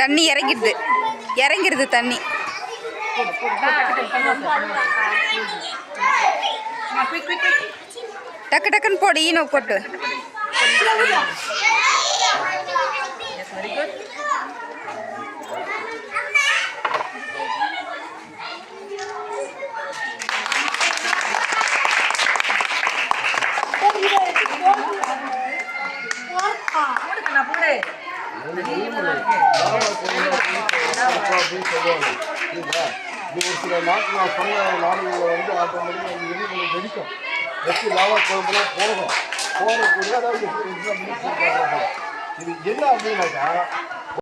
தண்ணி இறங்கிடுது தண்ணி. டக்கு டக்குன்னு போடு, ஈனோ போட்டு. ஒரு சில நாட்டு நான் சொன்ன நாடுகளில் வந்து ஆட்டோமேட்டிக்காக வெடிக்கும். வெற்றி லாவா குழம்புலாம் போகக்கூடிய அதாவது இது என்ன அப்படின்னாக்கா